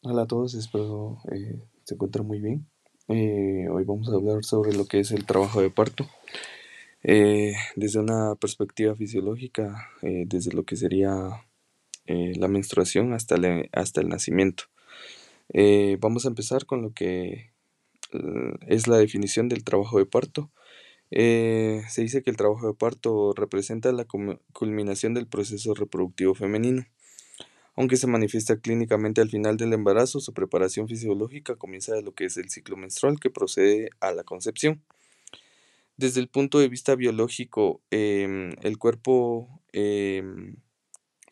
Hola a todos, espero se encuentren muy bien. Hoy vamos a hablar sobre lo que es el trabajo de parto, desde una perspectiva fisiológica, desde lo que sería la menstruación hasta el nacimiento. Vamos a empezar con lo que es la definición del trabajo de parto. Se dice que el trabajo de parto representa la culminación del proceso reproductivo femenino. Aunque se manifiesta clínicamente al final del embarazo, su preparación fisiológica comienza de lo que es el ciclo menstrual que procede a la concepción. Desde el punto de vista biológico, el cuerpo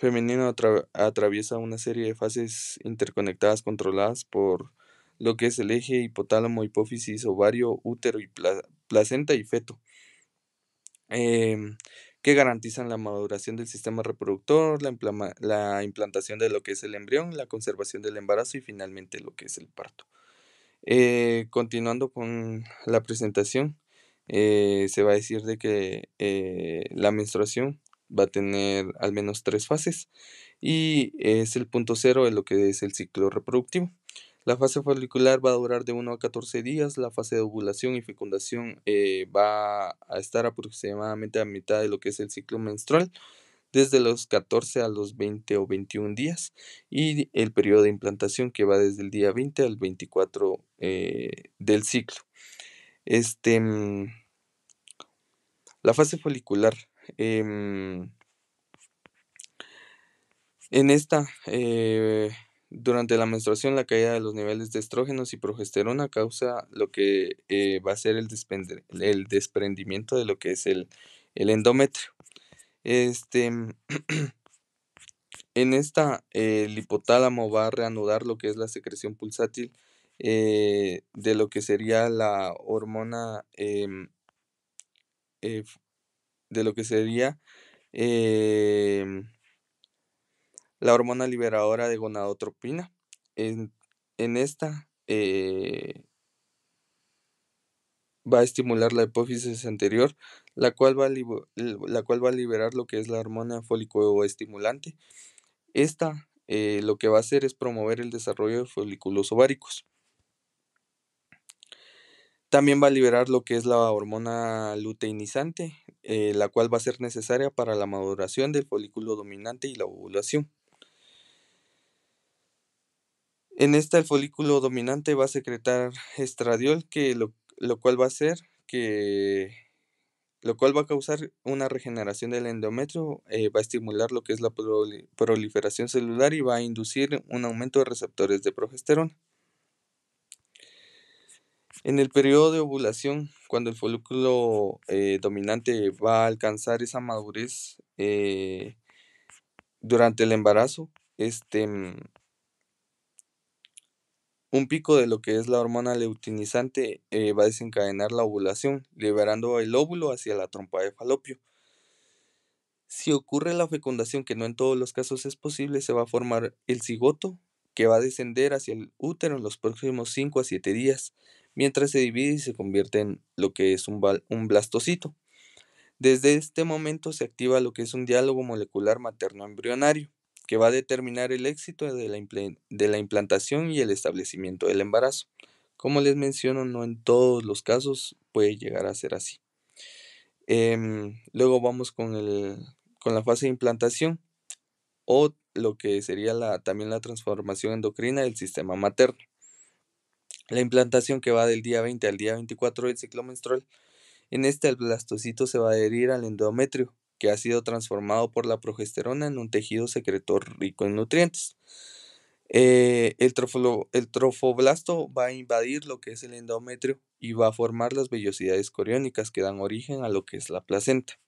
femenino atraviesa una serie de fases interconectadas controladas por lo que es el eje hipotálamo, hipófisis, ovario, útero y placenta y feto, em, que garantizan la maduración del sistema reproductor, la implantación de lo que es el embrión, la conservación del embarazo y finalmente lo que es el parto. Continuando con la presentación, se va a decir de que la menstruación va a tener al menos tres fases y es el punto cero de lo que es el ciclo reproductivo. La fase folicular va a durar de 1 a 14 días, la fase de ovulación y fecundación va a estar aproximadamente a mitad de lo que es el ciclo menstrual, desde los 14 a los 20 o 21 días, y el periodo de implantación que va desde el día 20 al 24 del ciclo. Este, mm, la fase folicular. em, En esta, durante la menstruación, la caída de los niveles de estrógenos y progesterona causa lo que va a ser el desprendimiento de lo que es el endometrio. Este, en esta, el hipotálamo va a reanudar lo que es la secreción pulsátil de lo que sería la hormona, eh, f- de lo que sería em, la hormona liberadora de gonadotropina. En, en esta va a estimular la hipófisis anterior, la cual va a liberar lo que es la hormona fólico-estimulante. Esta lo que va a hacer es promover el desarrollo de folículos ováricos. También va a liberar lo que es la hormona luteinizante, la cual va a ser necesaria para la maduración del folículo dominante y la ovulación. En esta, el folículo dominante va a secretar estradiol, lo cual va a hacer que lo cual va a causar una regeneración del endometrio, va a estimular lo que es la proliferación celular y va a inducir un aumento de receptores de progesterona. En el periodo de ovulación, cuando el folículo dominante va a alcanzar esa madurez durante el embarazo, un pico de lo que es la hormona luteinizante va a desencadenar la ovulación, liberando el óvulo hacia la trompa de falopio. Si ocurre la fecundación, que no en todos los casos es posible, se va a formar el cigoto, que va a descender hacia el útero en los próximos 5 a 7 días, mientras se divide y se convierte en lo que es un blastocito. Desde este momento se activa lo que es un diálogo molecular materno-embrionario, que va a determinar el éxito de la implantación y el establecimiento del embarazo. Como les menciono, no en todos los casos puede llegar a ser así. Luego vamos con la fase de implantación o lo que sería también la transformación endocrina del sistema materno. La implantación, que va del día 20 al día 24 del ciclo menstrual. En este, el blastocito se va a adherir al endometrio, que ha sido transformado por la progesterona en un tejido secretor rico en nutrientes. El trofoblasto va a invadir lo que es el endometrio y va a formar las vellosidades coriónicas que dan origen a lo que es la placenta.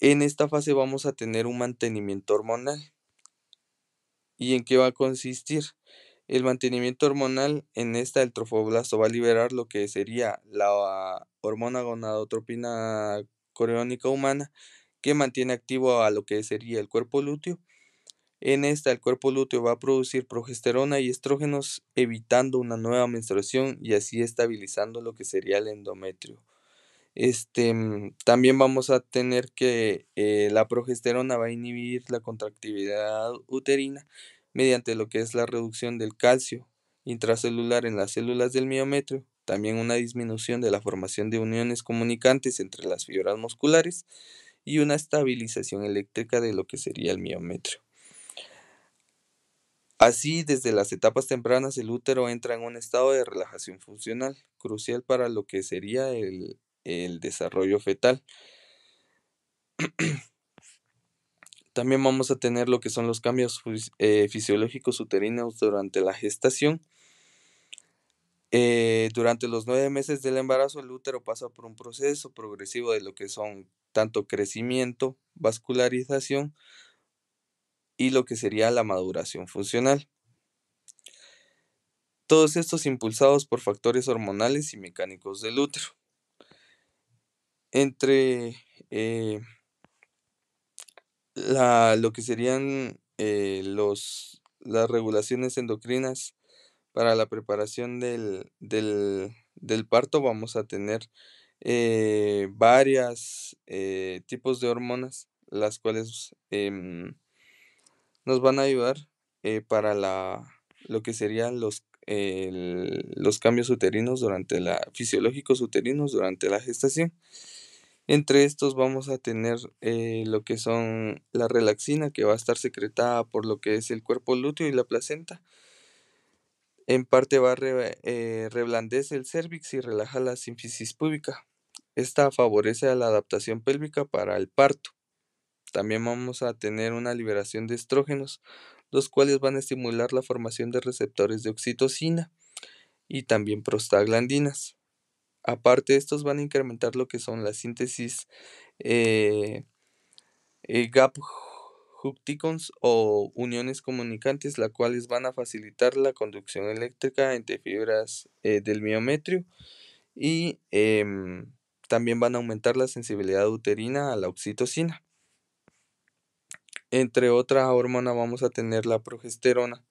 En esta fase vamos a tener un mantenimiento hormonal. ¿Y en qué va a consistir? El mantenimiento hormonal, en esta, el trofoblasto va a liberar lo que sería la hormona gonadotropina coriónica humana, que mantiene activo a lo que sería el cuerpo lúteo. En esta, el cuerpo lúteo va a producir progesterona y estrógenos, evitando una nueva menstruación y así estabilizando lo que sería el endometrio. También vamos a tener que la progesterona va a inhibir la contractividad uterina, mediante lo que es la reducción del calcio intracelular en las células del miometrio, también una disminución de la formación de uniones comunicantes entre las fibras musculares y una estabilización eléctrica de lo que sería el miometrio. Así, desde las etapas tempranas, el útero entra en un estado de relajación funcional, crucial para lo que sería el desarrollo fetal. También vamos a tener lo que son los cambios fisiológicos uterinos durante la gestación. Durante los 9 meses del embarazo, el útero pasa por un proceso progresivo de lo que son tanto crecimiento, vascularización y lo que sería la maduración funcional. Todos estos impulsados por factores hormonales y mecánicos del útero. Entre lo que serían las regulaciones endocrinas para la preparación del parto, vamos a tener varias tipos de hormonas, las cuales nos van a ayudar para lo que serían los cambios uterinos fisiológicos uterinos durante la gestación. Entre estos vamos a tener lo que son la relaxina, que va a estar secretada por lo que es el cuerpo lúteo y la placenta. En parte reblandece el cérvix y relaja la sínfisis púbica. Esta favorece a la adaptación pélvica para el parto. También vamos a tener una liberación de estrógenos, los cuales van a estimular la formación de receptores de oxitocina y también prostaglandinas. Aparte, estos van a incrementar lo que son la síntesis eh, gap-junticons o uniones comunicantes, las cuales van a facilitar la conducción eléctrica entre fibras del miometrio y también van a aumentar la sensibilidad uterina a la oxitocina. Entre otra hormona vamos a tener la progesterona,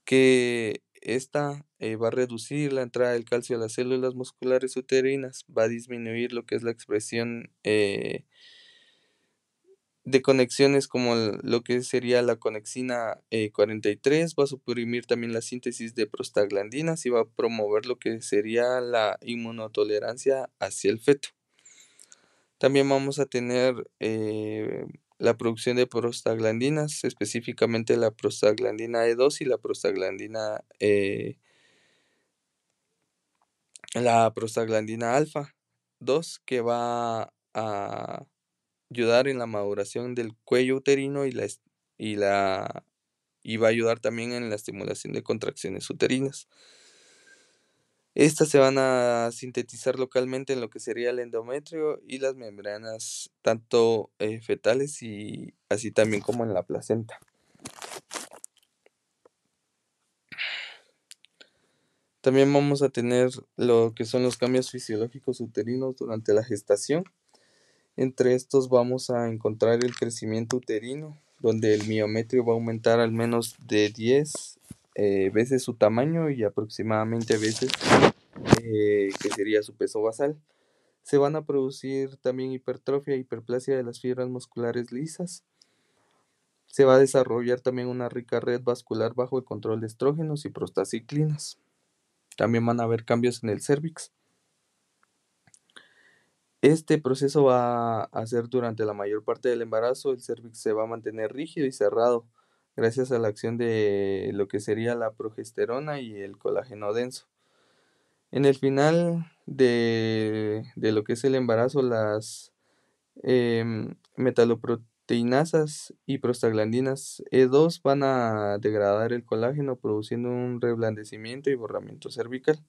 que esta va a reducir la entrada del calcio a las células musculares uterinas, va a disminuir lo que es la expresión de conexiones como lo que sería la conexina 43, va a suprimir también la síntesis de prostaglandinas y va a promover lo que sería la inmunotolerancia hacia el feto. También vamos a tener la producción de prostaglandinas, específicamente la prostaglandina E2 y la prostaglandina alfa 2, que va a ayudar en la maduración del cuello uterino y va a ayudar también en la estimulación de contracciones uterinas. Estas se van a sintetizar localmente en lo que sería el endometrio y las membranas tanto fetales y así también como en la placenta. También vamos a tener lo que son los cambios fisiológicos uterinos durante la gestación. Entre estos vamos a encontrar el crecimiento uterino, donde el miometrio va a aumentar al menos de 10 veces su tamaño y aproximadamente veces que sería su peso basal. Se van a producir también hipertrofia e hiperplasia de las fibras musculares lisas. Se va a desarrollar también una rica red vascular bajo el control de estrógenos y prostaciclinas. También van a haber cambios en el cérvix. Este proceso va a ser durante la mayor parte del embarazo. El cérvix se va a mantener rígido y cerrado gracias a la acción de lo que sería la progesterona y el colágeno denso. En el final de lo que es el embarazo, las metaloproteinasas y prostaglandinas E2 van a degradar el colágeno produciendo un reblandecimiento y borramiento cervical.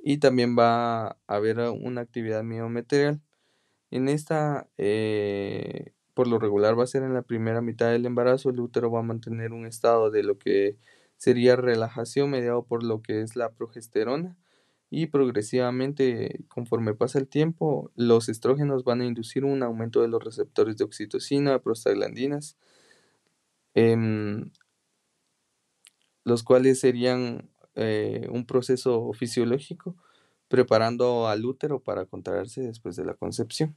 Y también va a haber una actividad miometrial. En esta, por lo regular, va a ser en la primera mitad del embarazo. El útero va a mantener un estado de lo que sería relajación mediado por lo que es la progesterona y progresivamente, conforme pasa el tiempo, los estrógenos van a inducir un aumento de los receptores de oxitocina, prostaglandinas, los cuales serían un proceso fisiológico preparando al útero para contraerse después de la concepción.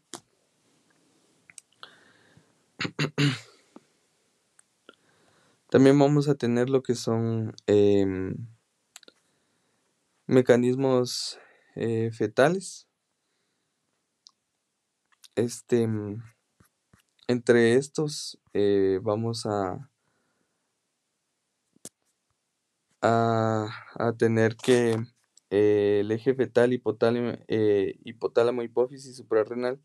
También vamos a tener lo que son mecanismos fetales. Este, entre estos vamos a tener que el eje fetal, hipotálamo, hipófisis suprarrenal,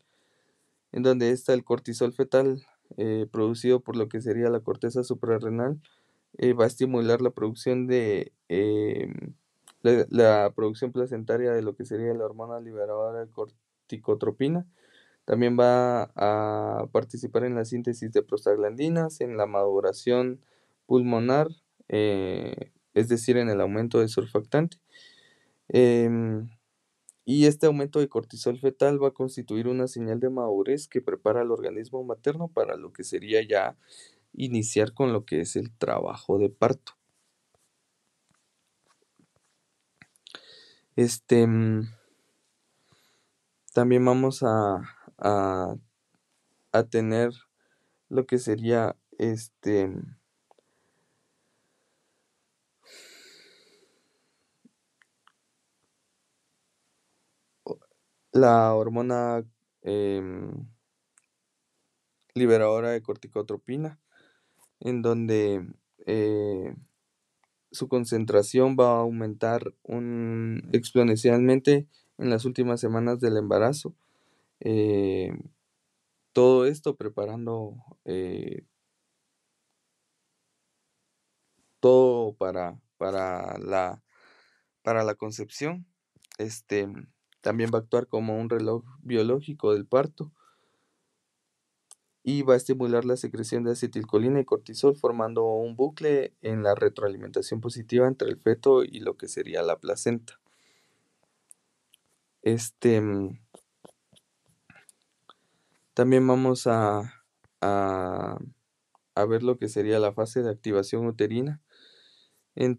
en donde está el cortisol fetal producido por lo que sería la corteza suprarrenal, va a estimular la producción de la producción placentaria de lo que sería la hormona liberadora de corticotropina. También va a participar en la síntesis de prostaglandinas, en la maduración pulmonar, es decir, en el aumento de surfactante. Em, y este aumento de cortisol fetal va a constituir una señal de madurez que prepara al organismo materno para lo que sería ya iniciar con lo que es el trabajo de parto. Este, también vamos a, a tener lo que sería la hormona liberadora de corticotropina, en donde su concentración va a aumentar exponencialmente en las últimas semanas del embarazo. Todo esto preparando todo para la concepción. Este, también va a actuar como un reloj biológico del parto y va a estimular la secreción de acetilcolina y cortisol, formando un bucle en la retroalimentación positiva entre el feto y lo que sería la placenta. También vamos a, a ver lo que sería la fase de activación uterina. En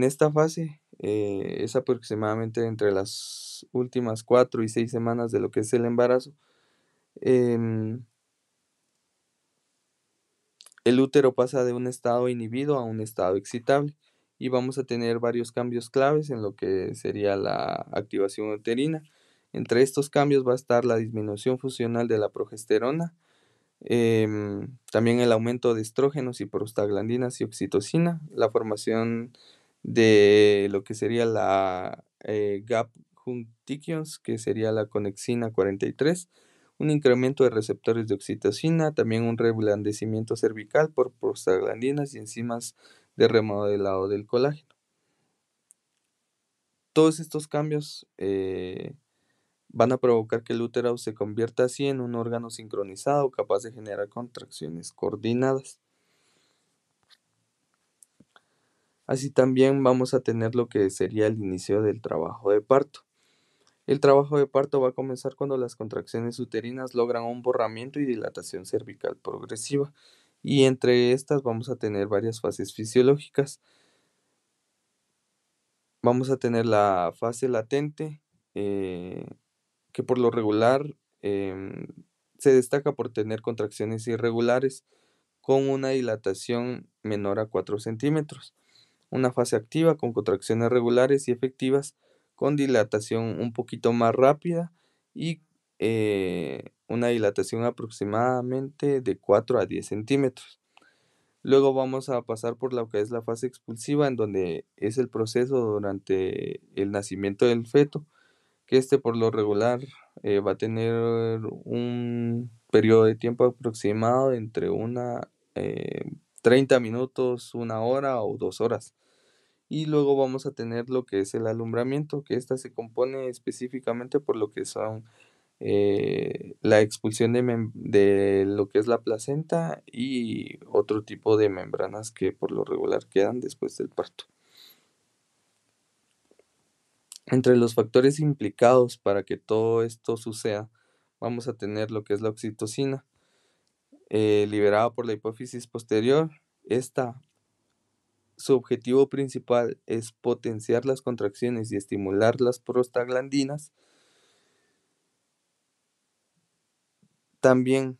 esta fase es aproximadamente entre las últimas 4 y 6 semanas de lo que es el embarazo. El útero pasa de un estado inhibido a un estado excitable y vamos a tener varios cambios claves en lo que sería la activación uterina. Entre estos cambios va a estar la disminución funcional de la progesterona, también el aumento de estrógenos y prostaglandinas y oxitocina, la formación de lo que sería la GAP juntictions, que sería la conexina 43, un incremento de receptores de oxitocina, también un reblandecimiento cervical por prostaglandinas y enzimas de remodelado del colágeno. Todos estos cambios van a provocar que el útero se convierta así en un órgano sincronizado capaz de generar contracciones coordinadas. Así también vamos a tener lo que sería el inicio del trabajo de parto. El trabajo de parto va a comenzar cuando las contracciones uterinas logran un borramiento y dilatación cervical progresiva, y entre estas vamos a tener varias fases fisiológicas. Vamos a tener la fase latente, que por lo regular se destaca por tener contracciones irregulares con una dilatación menor a 4 centímetros. Una fase activa con contracciones regulares y efectivas con dilatación un poquito más rápida y una dilatación aproximadamente de 4 a 10 centímetros. Luego vamos a pasar por lo que es la fase expulsiva, en donde es el proceso durante el nacimiento del feto, que por lo regular va a tener un periodo de tiempo aproximado entre 30 minutos, 1 hora o 2 horas. Y luego vamos a tener lo que es el alumbramiento, que se compone específicamente por lo que son la expulsión de lo que es la placenta y otro tipo de membranas que por lo regular quedan después del parto. Entre los factores implicados para que todo esto suceda, vamos a tener lo que es la oxitocina, liberada por la hipófisis posterior. Su objetivo principal es potenciar las contracciones y estimular las prostaglandinas. También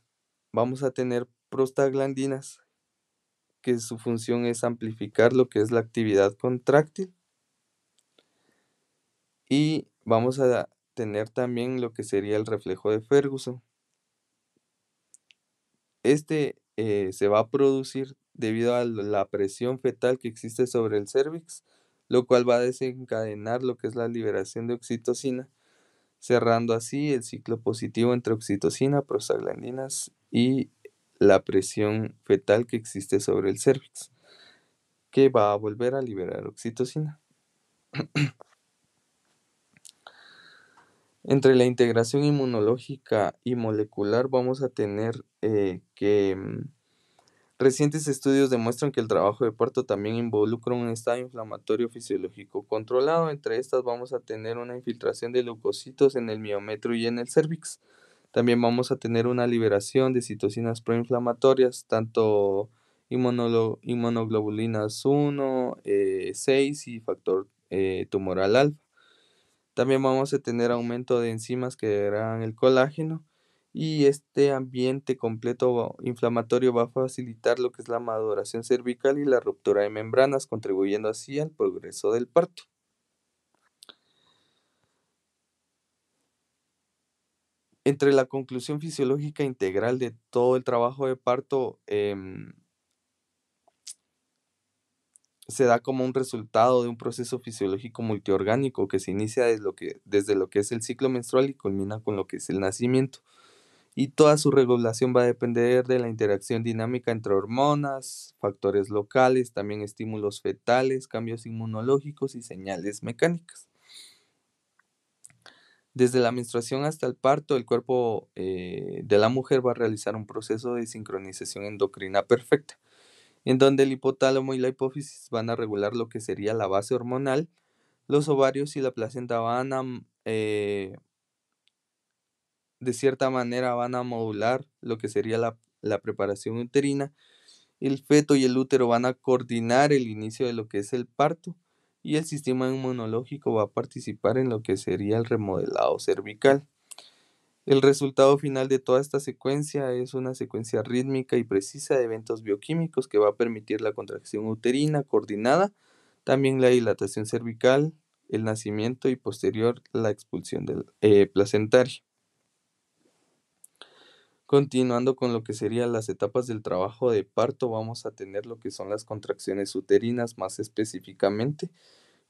vamos a tener prostaglandinas, que su función es amplificar lo que es la actividad contráctil, y vamos a tener también lo que sería el reflejo de Ferguson. Se va a producir debido a la presión fetal que existe sobre el cérvix, lo cual va a desencadenar lo que es la liberación de oxitocina, cerrando así el ciclo positivo entre oxitocina, prostaglandinas y la presión fetal que existe sobre el cérvix, que va a volver a liberar oxitocina. Entre la integración inmunológica y molecular vamos a tener que recientes estudios demuestran que el trabajo de parto también involucra un estado inflamatorio fisiológico controlado. Entre estas vamos a tener una infiltración de leucocitos en el miometrio y en el cérvix. También vamos a tener una liberación de citocinas proinflamatorias, tanto inmunoglobulinas 1, 6 y factor tumoral alfa. También vamos a tener aumento de enzimas que degradan el colágeno, y este ambiente completo inflamatorio va a facilitar lo que es la maduración cervical y la ruptura de membranas, contribuyendo así al progreso del parto. Entre la conclusión fisiológica integral de todo el trabajo de parto, se da como un resultado de un proceso fisiológico multiorgánico que se inicia desde lo que es el ciclo menstrual y culmina con lo que es el nacimiento. Y toda su regulación va a depender de la interacción dinámica entre hormonas, factores locales, también estímulos fetales, cambios inmunológicos y señales mecánicas. Desde la menstruación hasta el parto, el cuerpo de la mujer va a realizar un proceso de sincronización endocrina perfecta, en donde el hipotálamo y la hipófisis van a regular lo que sería la base hormonal. Los ovarios y la placenta de cierta manera van a modular lo que sería la preparación uterina. El feto y el útero van a coordinar el inicio de lo que es el parto, y el sistema inmunológico va a participar en lo que sería el remodelado cervical. El resultado final de toda esta secuencia es una secuencia rítmica y precisa de eventos bioquímicos que va a permitir la contracción uterina coordinada, también la dilatación cervical, el nacimiento y posterior la expulsión del placentaria. Continuando con lo que serían las etapas del trabajo de parto, vamos a tener lo que son las contracciones uterinas, más específicamente,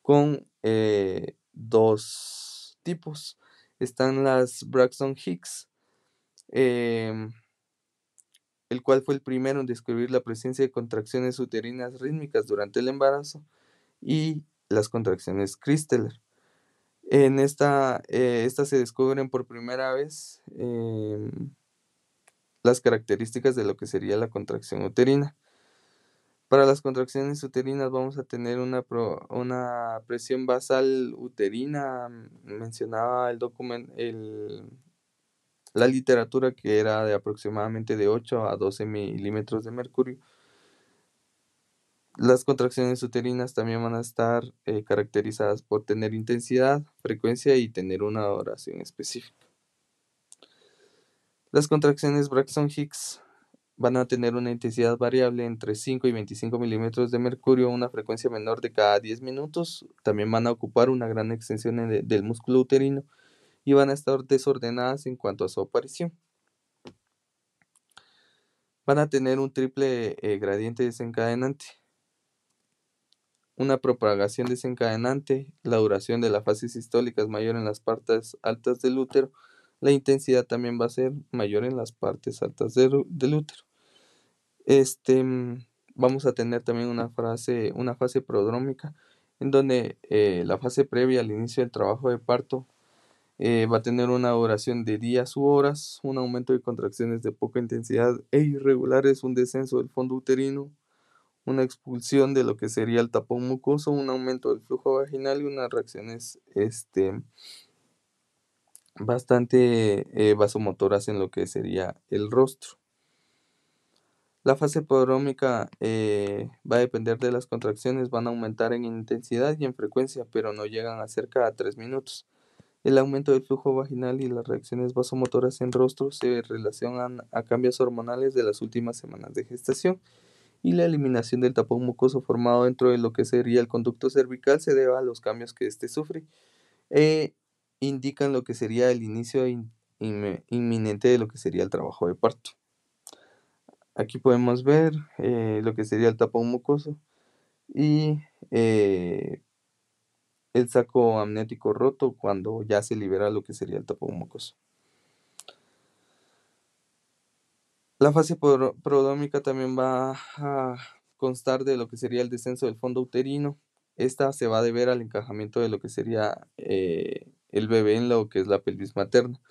con dos tipos. Están las Braxton Hicks, em, el cual fue el primero en descubrir la presencia de contracciones uterinas rítmicas durante el embarazo, y las contracciones Christeler. Estas se descubren por primera vez las características de lo que sería la contracción uterina. Para las contracciones uterinas vamos a tener una presión basal uterina. Mencionaba la literatura que era de aproximadamente de 8 a 12 milímetros de mercurio. Las contracciones uterinas también van a estar caracterizadas por tener intensidad, frecuencia y tener una duración específica. Las contracciones Braxton Hicks van a tener una intensidad variable entre 5 y 25 milímetros de mercurio, una frecuencia menor de cada 10 minutos. También van a ocupar una gran extensión del músculo uterino y van a estar desordenadas en cuanto a su aparición. Van a tener un triple gradiente desencadenante, una propagación desencadenante. La duración de la fase sistólica es mayor en las partes altas del útero. La intensidad también va a ser mayor en las partes altas del útero. Vamos a tener también una fase prodrómica, en donde la fase previa al inicio del trabajo de parto va a tener una duración de días u horas, un aumento de contracciones de poca intensidad e irregulares, un descenso del fondo uterino, una expulsión de lo que sería el tapón mucoso, un aumento del flujo vaginal y unas reacciones bastante vasomotoras en lo que sería el rostro. La fase prodrómica va a depender de las contracciones, van a aumentar en intensidad y en frecuencia, pero no llegan a ser cada 3 minutos. El aumento del flujo vaginal y las reacciones vasomotoras en rostro se relacionan a cambios hormonales de las últimas semanas de gestación, y la eliminación del tapón mucoso formado dentro de lo que sería el conducto cervical se debe a los cambios que éste sufre e indican lo que sería el inicio inminente de lo que sería el trabajo de parto. Aquí podemos ver lo que sería el tapón mucoso y el saco amniótico roto cuando ya se libera lo que sería el tapón mucoso. La fase prodrómica también va a constar de lo que sería el descenso del fondo uterino. Esta se va a deber al encajamiento de lo que sería el bebé en lo que es la pelvis materna.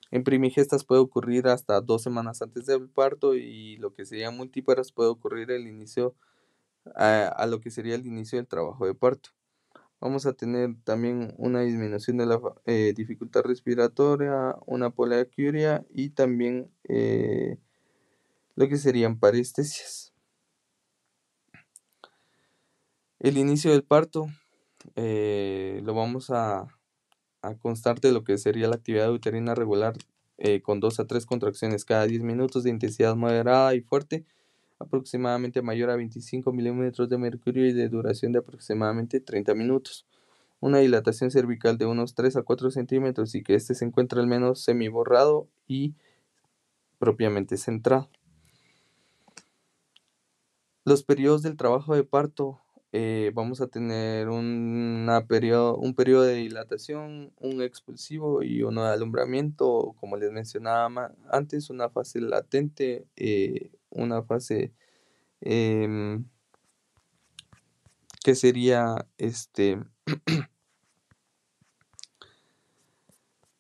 En primigestas puede ocurrir hasta 2 semanas antes del parto, y lo que sería multíparas puede ocurrir el inicio a lo que sería el inicio del trabajo de parto. Vamos a tener también una disminución de la dificultad respiratoria, una poliacuria y también lo que serían parestesias. El inicio del parto lo vamos a constar de lo que sería la actividad uterina regular con 2 a 3 contracciones cada 10 minutos de intensidad moderada y fuerte, aproximadamente mayor a 25 milímetros de mercurio y de duración de aproximadamente 30 minutos. Una dilatación cervical de unos 3 a 4 centímetros y que éste se encuentre al menos semiborrado y propiamente centrado. Los periodos del trabajo de parto, vamos a tener un periodo de dilatación, un expulsivo y uno de alumbramiento, como les mencionaba antes, una fase latente, una fase em, que sería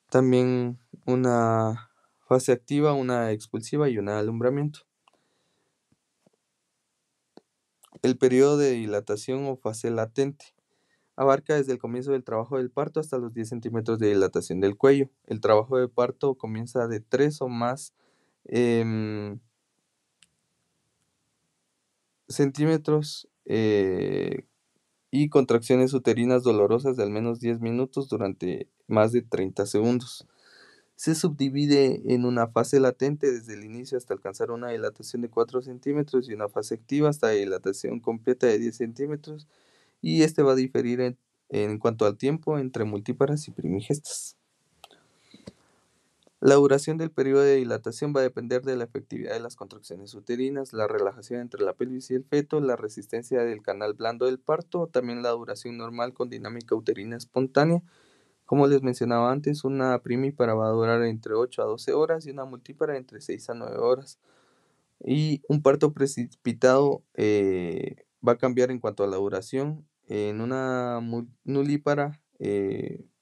también una fase activa, una expulsiva y una de alumbramiento. El periodo de dilatación o fase latente abarca desde el comienzo del trabajo del parto hasta los 10 centímetros de dilatación del cuello. El trabajo de parto comienza de 3 o más centímetros y contracciones uterinas dolorosas de al menos 10 minutos durante más de 30 segundos. Se subdivide en una fase latente desde el inicio hasta alcanzar una dilatación de 4 centímetros y una fase activa hasta dilatación completa de 10 centímetros, y este va a diferir en cuanto al tiempo entre multíparas y primigestas. La duración del periodo de dilatación va a depender de la efectividad de las contracciones uterinas, la relajación entre la pelvis y el feto, la resistencia del canal blando del parto, también la duración normal con dinámica uterina espontánea. Como les mencionaba antes, una primípara va a durar entre 8 a 12 horas y una multípara entre 6 a 9 horas. Y un parto precipitado va a cambiar en cuanto a la duración. En una nulípara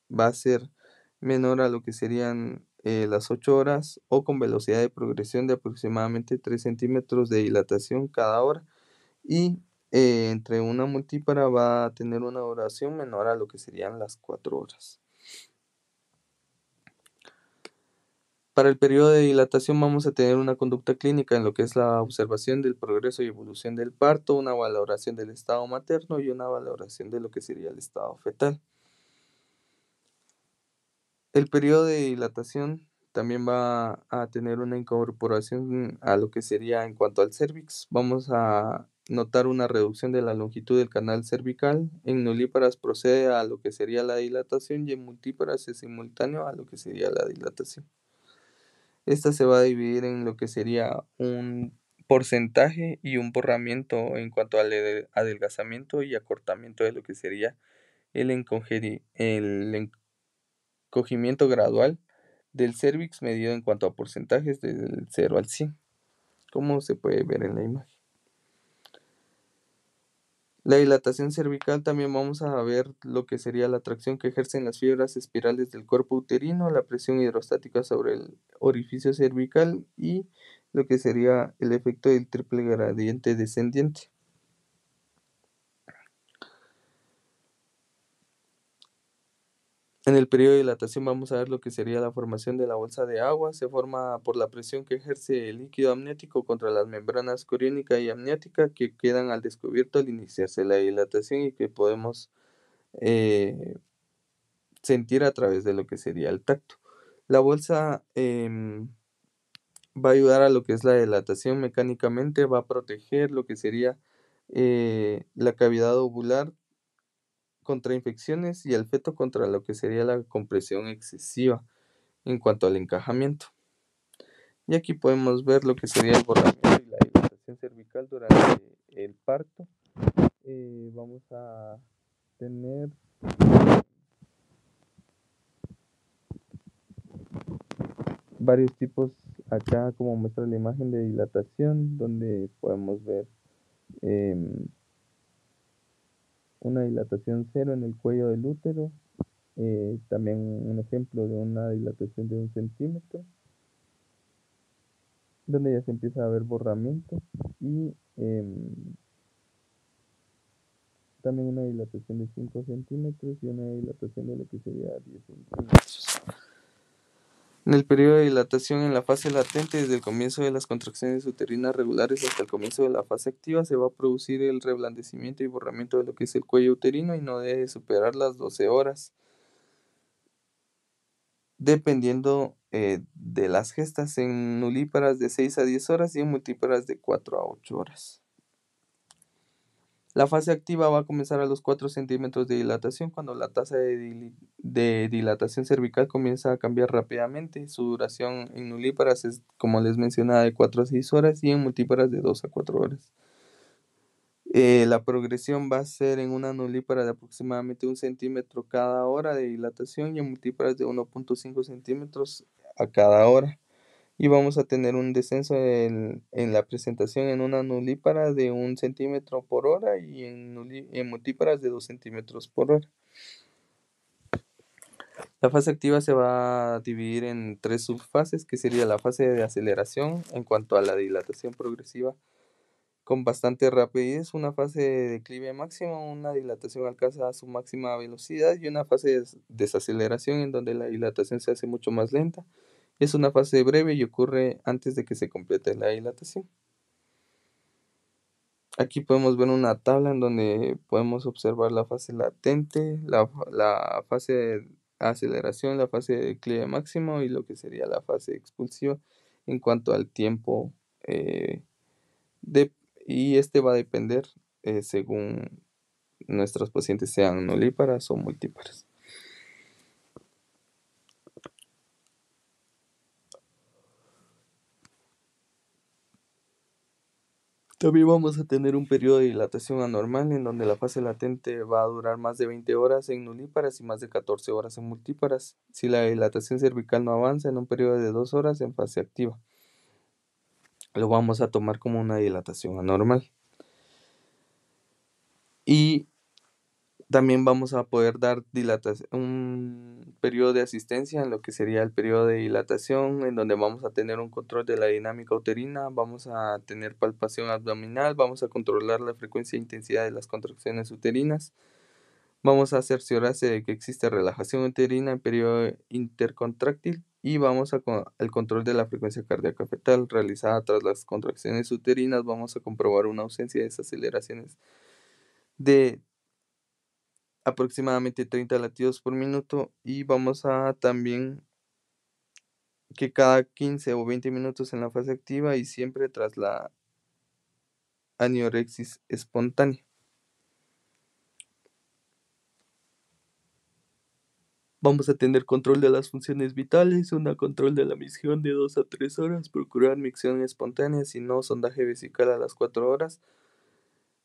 va a ser menor a lo que serían las 8 horas, o con velocidad de progresión de aproximadamente 3 centímetros de dilatación cada hora. Y entre una multípara va a tener una duración menor a lo que serían las 4 horas. Para el periodo de dilatación vamos a tener una conducta clínica en lo que es la observación del progreso y evolución del parto, una valoración del estado materno y una valoración de lo que sería el estado fetal. El periodo de dilatación también va a tener una incorporación a lo que sería en cuanto al cérvix. Vamos a notar una reducción de la longitud del canal cervical. En nulíparas procede a lo que sería la dilatación y en multíparas es simultáneo a lo que sería la dilatación. Esta se va a dividir en lo que sería un porcentaje y un borramiento en cuanto al adelgazamiento y acortamiento de lo que sería el encogimiento gradual del cérvix medido en cuanto a porcentajes del 0 al 100, como se puede ver en la imagen. La dilatación cervical también vamos a ver lo que sería la tracción que ejercen las fibras espirales del cuerpo uterino, la presión hidrostática sobre el orificio cervical y lo que sería el efecto del triple gradiente descendiente. En el periodo de dilatación vamos a ver lo que sería la formación de la bolsa de agua. Se forma por la presión que ejerce el líquido amniótico contra las membranas coriónica y amniótica, que quedan al descubierto al iniciarse la dilatación y que podemos sentir a través de lo que sería el tacto. La bolsa va a ayudar a lo que es la dilatación mecánicamente, va a proteger lo que sería la cavidad ovular contra infecciones y el feto contra lo que sería la compresión excesiva en cuanto al encajamiento. Y aquí podemos ver lo que sería el borramiento y la dilatación cervical durante el parto. Vamos a tener varios tipos acá, como muestra la imagen de dilatación, donde podemos ver una dilatación cero en el cuello del útero, también un ejemplo de una dilatación de 1 centímetro, donde ya se empieza a ver borramiento, y también una dilatación de 5 centímetros y una dilatación de lo que sería 10 centímetros. En el periodo de dilatación en la fase latente, desde el comienzo de las contracciones uterinas regulares hasta el comienzo de la fase activa, se va a producir el reblandecimiento y borramiento de lo que es el cuello uterino y no debe superar las 12 horas, dependiendo de las gestas, en nulíparas de 6 a 10 horas y en multíparas de 4 a 8 horas. La fase activa va a comenzar a los 4 centímetros de dilatación, cuando la tasa de dilatación cervical comienza a cambiar rápidamente. Su duración en nulíparas es, como les mencionaba, de 4 a 6 horas y en multíparas de 2 a 4 horas. La progresión va a ser en una nulípara de aproximadamente 1 centímetro cada hora de dilatación y en multíparas de 1,5 centímetros a cada hora. Y vamos a tener un descenso en la presentación en una nulípara de 1 centímetro por hora y en multíparas de 2 centímetros por hora. La fase activa se va a dividir en 3 subfases, que sería la fase de aceleración en cuanto a la dilatación progresiva con bastante rapidez, una fase de declive máximo, una dilatación alcanza su máxima velocidad y una fase de desaceleración en donde la dilatación se hace mucho más lenta. Es una fase breve y ocurre antes de que se complete la dilatación. Aquí podemos ver una tabla en donde podemos observar la fase latente, la fase de aceleración, la fase de declive máximo y lo que sería la fase expulsiva en cuanto al tiempo y este va a depender según nuestros pacientes sean nulíparas o multíparas. También vamos a tener un periodo de dilatación anormal en donde la fase latente va a durar más de 20 horas en nulíparas y más de 14 horas en multíparas. Si la dilatación cervical no avanza en un periodo de 2 horas en fase activa, lo vamos a tomar como una dilatación anormal. Y también vamos a poder dar un periodo de asistencia en lo que sería el periodo de dilatación, en donde vamos a tener un control de la dinámica uterina, vamos a tener palpación abdominal, vamos a controlar la frecuencia e intensidad de las contracciones uterinas, vamos a cerciorarse de que existe relajación uterina en periodo intercontráctil y vamos al control de la frecuencia cardíaca fetal realizada tras las contracciones uterinas. Vamos a comprobar una ausencia de desaceleraciones de aproximadamente 30 latidos por minuto y vamos a también que cada 15 o 20 minutos en la fase activa y siempre tras la aniorexis espontánea. Vamos a tener control de las funciones vitales, un control de la micción de 2 a 3 horas, procurar micción espontánea, si no sondaje vesical a las 4 horas.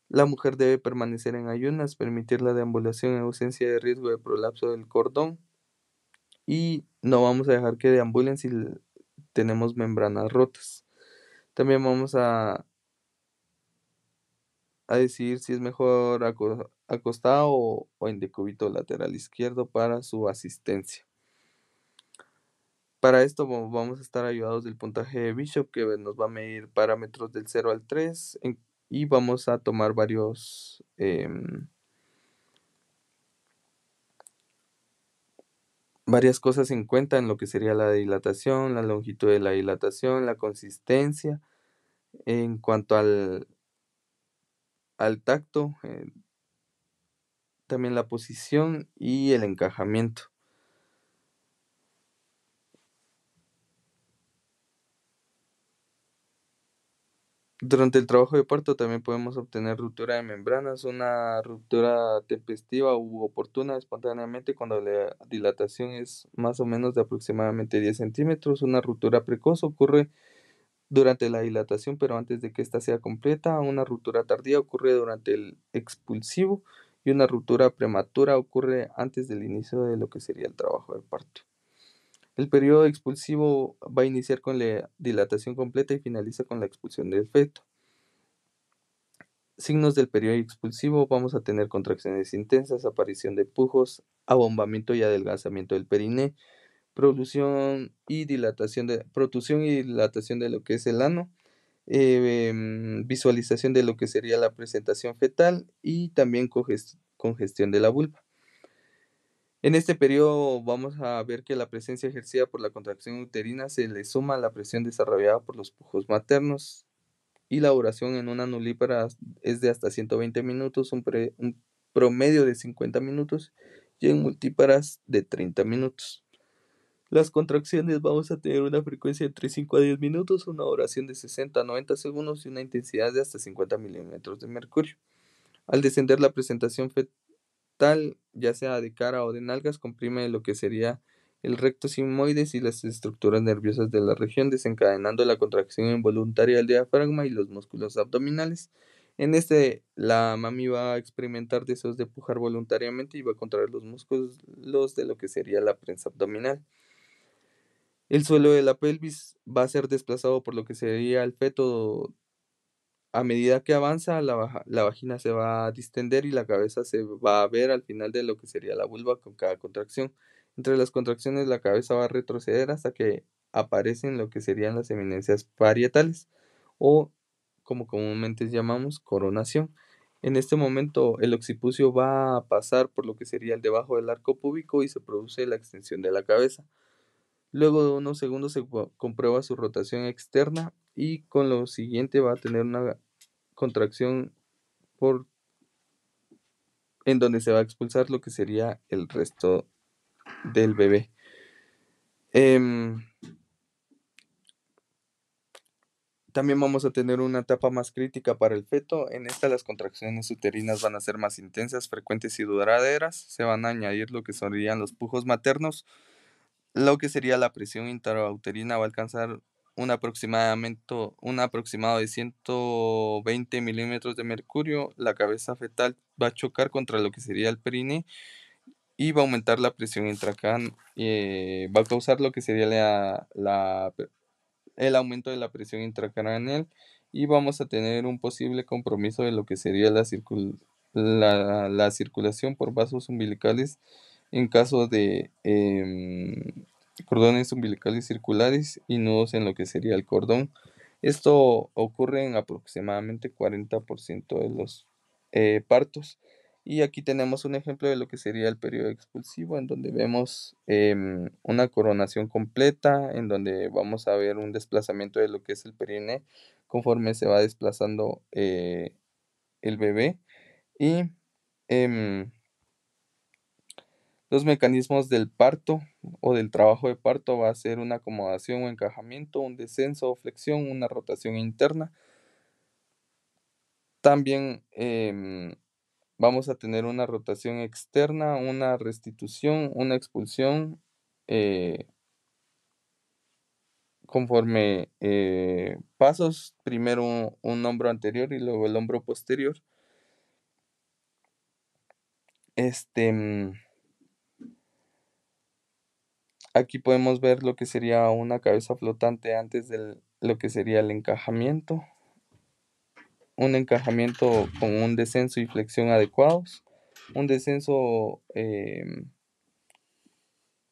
La mujer debe permanecer en ayunas, permitir la deambulación en ausencia de riesgo de prolapso del cordón y no vamos a dejar que deambulen si tenemos membranas rotas. También vamos a decidir si es mejor acostado o en decúbito lateral izquierdo para su asistencia. Para esto vamos a estar ayudados del puntaje de Bishop, que nos va a medir parámetros del 0 al 3 y vamos a tomar varias cosas en cuenta en lo que sería la dilatación, la longitud de la dilatación, la consistencia, en cuanto al tacto, también la posición y el encajamiento. Durante el trabajo de parto también podemos obtener ruptura de membranas, una ruptura tempestiva u oportuna espontáneamente cuando la dilatación es más o menos de aproximadamente 10 centímetros. Una ruptura precoz ocurre durante la dilatación, pero antes de que ésta sea completa. Una ruptura tardía ocurre durante el expulsivo y una ruptura prematura ocurre antes del inicio de lo que sería el trabajo de parto. El periodo expulsivo va a iniciar con la dilatación completa y finaliza con la expulsión del feto. Signos del periodo expulsivo: vamos a tener contracciones intensas, aparición de pujos, abombamiento y adelgazamiento del periné, protusión y dilatación de lo que es el ano, visualización de lo que sería la presentación fetal y también congestión de la vulva. En este periodo vamos a ver que la presencia ejercida por la contracción uterina se le suma a la presión desarrollada por los pujos maternos, y la duración en una nulípara es de hasta 120 minutos, un promedio de 50 minutos y en multíparas de 30 minutos. Las contracciones vamos a tener una frecuencia de entre 5 a 10 minutos, una duración de 60 a 90 segundos y una intensidad de hasta 50 milímetros de mercurio. Al descender la presentación fetal, ya sea de cara o de nalgas, comprime lo que sería el recto sigmoides y las estructuras nerviosas de la región, desencadenando la contracción involuntaria del diafragma y los músculos abdominales. En este, la mami va a experimentar deseos de pujar voluntariamente y va a contraer los músculos de lo que sería la prensa abdominal. El suelo de la pelvis va a ser desplazado por lo que sería el feto. A medida que avanza, la vagina se va a distender y la cabeza se va a ver al final de lo que sería la vulva con cada contracción. Entre las contracciones, la cabeza va a retroceder hasta que aparecen lo que serían las eminencias parietales o, como comúnmente llamamos, coronación. En este momento, el occipucio va a pasar por lo que sería el debajo del arco púbico y se produce la extensión de la cabeza. Luego de unos segundos se comprueba su rotación externa y con lo siguiente va a tener una contracción por en donde se va a expulsar lo que sería el resto del bebé. Em, También vamos a tener una etapa más crítica para el feto. En esta las contracciones uterinas van a ser más intensas, frecuentes y duraderas. Se van a añadir lo que serían los pujos maternos. Lo que sería la presión intrauterina va a alcanzar un aproximado de 120 milímetros de mercurio. La cabeza fetal va a chocar contra lo que sería el perine y va a aumentar la presión intracránea. Va a causar lo que sería el aumento de la presión intracraneal y vamos a tener un posible compromiso de lo que sería la circulación por vasos umbilicales en caso de cordones umbilicales circulares y nudos en lo que sería el cordón. Esto ocurre en aproximadamente 40% de los partos. Y aquí tenemos un ejemplo de lo que sería el periodo expulsivo, en donde vemos una coronación completa, en donde vamos a ver un desplazamiento de lo que es el periné conforme se va desplazando el bebé. Y em, los mecanismos del parto o del trabajo de parto va a ser una acomodación o encajamiento, un descenso o flexión, una rotación interna. También vamos a tener una rotación externa, una restitución, una expulsión, conforme pasos, primero un hombro anterior y luego el hombro posterior. Aquí podemos ver lo que sería una cabeza flotante antes de lo que sería el encajamiento. Un encajamiento con un descenso y flexión adecuados. Un descenso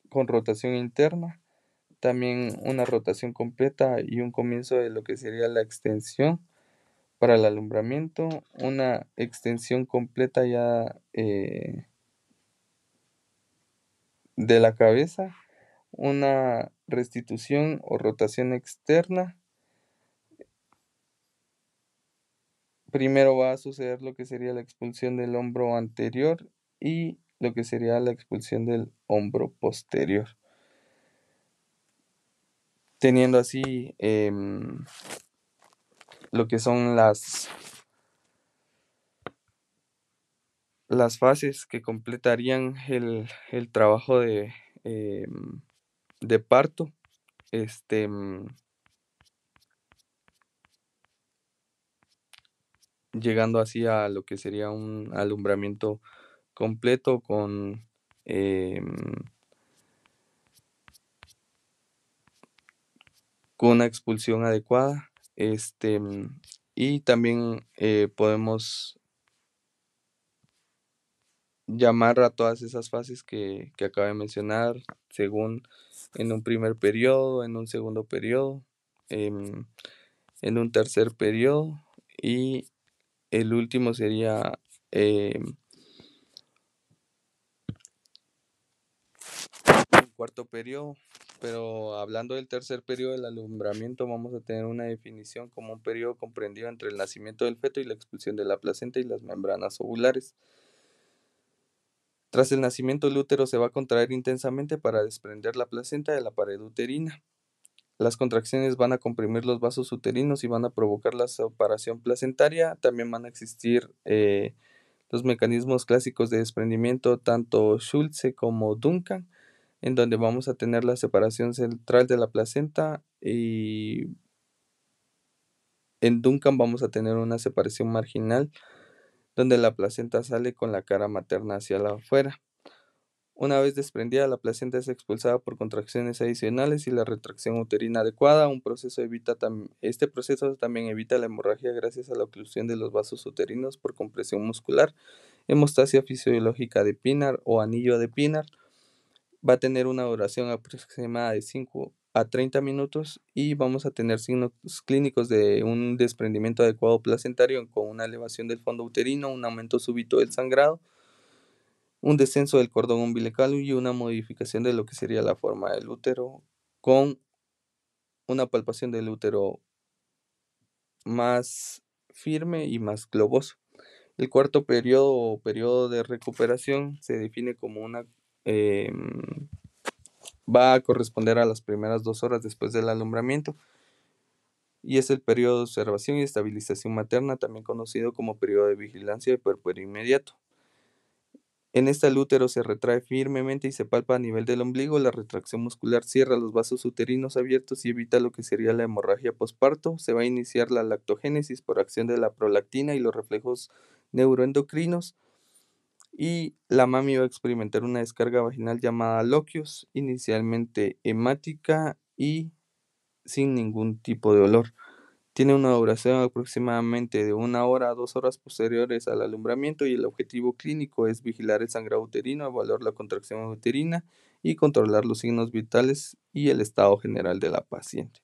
con rotación interna. También una rotación completa y un comienzo de lo que sería la extensión para el alumbramiento. Una extensión completa ya de la cabeza. Una restitución o rotación externa. Primero va a suceder lo que sería la expulsión del hombro anterior y lo que sería la expulsión del hombro posterior. Teniendo así lo que son las fases que completarían el trabajo de parto, este, llegando así a lo que sería un alumbramiento completo em, con una expulsión adecuada. Y también podemos llamar a todas esas fases que acabo de mencionar, según en un primer periodo, en un segundo periodo, em, en un tercer periodo, y el último sería un cuarto periodo. Pero hablando del tercer periodo del alumbramiento, vamos a tener una definición como un periodo comprendido entre el nacimiento del feto y la expulsión de la placenta y las membranas ovulares. Tras el nacimiento, el útero se va a contraer intensamente para desprender la placenta de la pared uterina. Las contracciones van a comprimir los vasos uterinos y van a provocar la separación placentaria. También van a existir los mecanismos clásicos de desprendimiento, tanto Schulze como Duncan, en donde vamos a tener la separación central de la placenta, y en Duncan vamos a tener una separación marginal, donde la placenta sale con la cara materna hacia afuera. Una vez desprendida, la placenta es expulsada por contracciones adicionales y la retracción uterina adecuada. Este proceso también evita la hemorragia gracias a la oclusión de los vasos uterinos por compresión muscular. Hemostasia fisiológica de Pinner o anillo de Pinner va a tener una duración aproximada de 5 a 30 minutos y vamos a tener signos clínicos de un desprendimiento adecuado placentario con una elevación del fondo uterino, un aumento súbito del sangrado, un descenso del cordón umbilical y una modificación de lo que sería la forma del útero, con una palpación del útero más firme y más globoso. El cuarto periodo o periodo de recuperación se define como va a corresponder a las primeras 2 horas después del alumbramiento y es el periodo de observación y estabilización materna, también conocido como periodo de vigilancia de puerperio inmediato. En esta el útero se retrae firmemente y se palpa a nivel del ombligo. La retracción muscular cierra los vasos uterinos abiertos y evita lo que sería la hemorragia posparto. Se va a iniciar la lactogénesis por acción de la prolactina y los reflejos neuroendocrinos. Y la mami va a experimentar una descarga vaginal llamada loquios, inicialmente hemática y sin ningún tipo de olor. Tiene una duración aproximadamente de 1 hora a 2 horas posteriores al alumbramiento y el objetivo clínico es vigilar el sangrado uterino, evaluar la contracción uterina y controlar los signos vitales y el estado general de la paciente.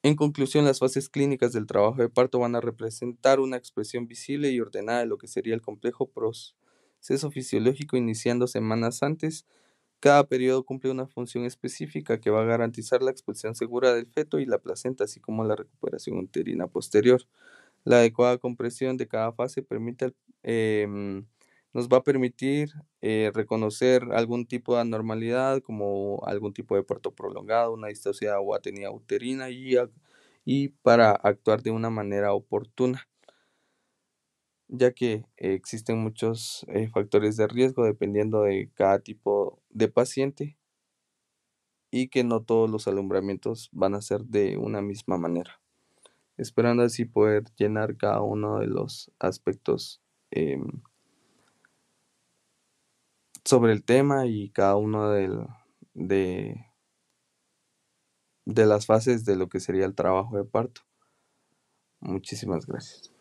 En conclusión, las fases clínicas del trabajo de parto van a representar una expresión visible y ordenada de lo que sería el complejo proceso fisiológico iniciando semanas antes. Cada periodo cumple una función específica que va a garantizar la expulsión segura del feto y la placenta, así como la recuperación uterina posterior. La adecuada compresión de cada fase nos va a permitir reconocer algún tipo de anormalidad, como algún tipo de parto prolongado, una distosia o atenía uterina, y para actuar de una manera oportuna, ya que existen muchos factores de riesgo dependiendo de cada tipo de paciente y que no todos los alumbramientos van a ser de una misma manera, esperando así poder llenar cada uno de los aspectos sobre el tema y cada uno de, de las fases de lo que sería el trabajo de parto. Muchísimas gracias.